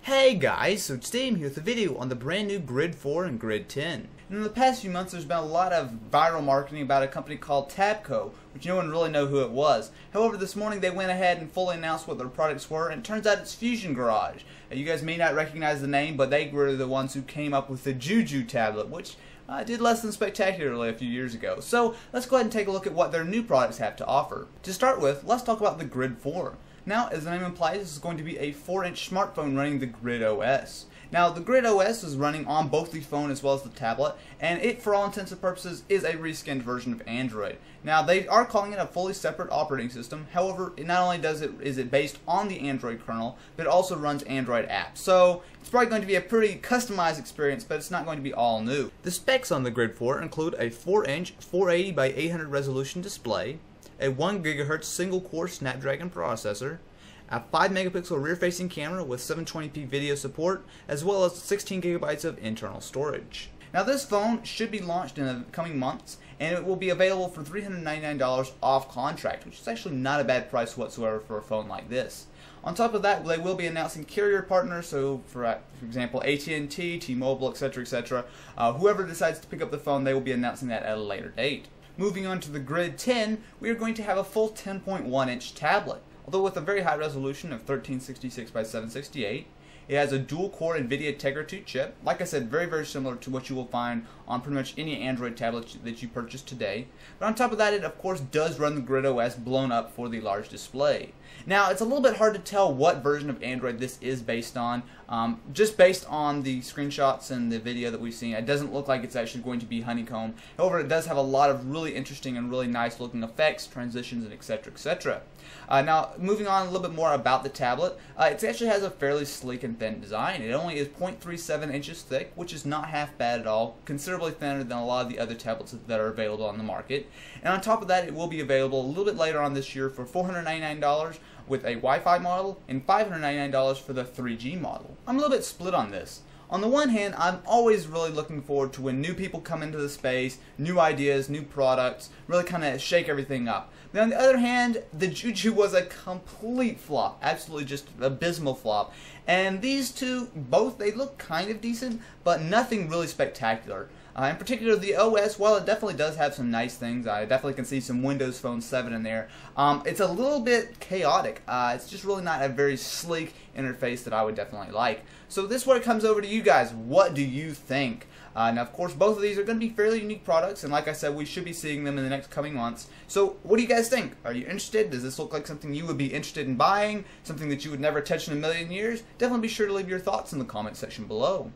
Hey guys, so today I'm here with a video on the brand new Grid 4 and Grid 10. And in the past few months there's been a lot of viral marketing about a company called TabCo, which no one really knew who it was. However, this morning they went ahead and fully announced what their products were, and it turns out it's Fusion Garage. You guys may not recognize the name, but they were the ones who came up with the Juju tablet, which did less than spectacularly a few years ago. So let's go ahead and take a look at what their new products have to offer. To start with, let's talk about the Grid 4. Now, as the name implies, this is going to be a 4-inch smartphone running the Grid OS. Now, the Grid OS is running on both the phone as well as the tablet, and it, for all intents and purposes, is a reskinned version of Android. Now, they are calling it a fully separate operating system. However, not only is it based on the Android kernel, but it also runs Android apps. So, it's probably going to be a pretty customized experience, but it's not going to be all new. The specs on the Grid 4 include a 4-inch 480 by 800 resolution display, a 1 GHz single-core Snapdragon processor, a 5 megapixel rear-facing camera with 720p video support, as well as 16 GB of internal storage. Now, this phone should be launched in the coming months, and it will be available for $399 off contract, which is actually not a bad price whatsoever for a phone like this. On top of that, they will be announcing carrier partners, so for example AT&T, T-Mobile, etc. Whoever decides to pick up the phone, they will be announcing that at a later date. Moving on to the Grid 10, we are going to have a full 10.1-inch tablet. Although with a very high resolution of 1366 by 768, it has a dual-core Nvidia Tegra 2 chip. Like I said, very similar to what you will find on pretty much any Android tablet that you purchase today. But on top of that, it of course does run the Grid OS blown up for the large display. Now, it's a little bit hard to tell what version of Android this is based on. Just based on the screenshots and the video that we've seen, it doesn't look like it's actually going to be Honeycomb. However, it does have a lot of really interesting and really nice looking effects, transitions, and etc. Now, moving on a little bit more about the tablet, it actually has a fairly sleek and thin design. It only is 0.37 inches thick, which is not half bad at all, considerably thinner than a lot of the other tablets that are available on the market. And on top of that, it will be available a little bit later on this year for $499 with a Wi-Fi model and $599 for the 3G model. I'm a little bit split on this. On the one hand, I'm always really looking forward to when new people come into the space, new ideas, new products, really kind of shake everything up. But on the other hand, the Juju was a complete flop, absolutely just abysmal flop. And these two, both, they look kind of decent, but nothing really spectacular. In particular, the OS, while it definitely does have some nice things, I definitely can see some Windows Phone 7 in there, it's a little bit chaotic. It's just really not a very sleek interface that I would definitely like. So this is where it comes over to you guys. What do you think? Now, of course, both of these are going to be fairly unique products, and like I said, we should be seeing them in the next coming months. So what do you guys think? Are you interested? Does this look like something you would be interested in buying? Something that you would never touch in a million years? Definitely be sure to leave your thoughts in the comment section below.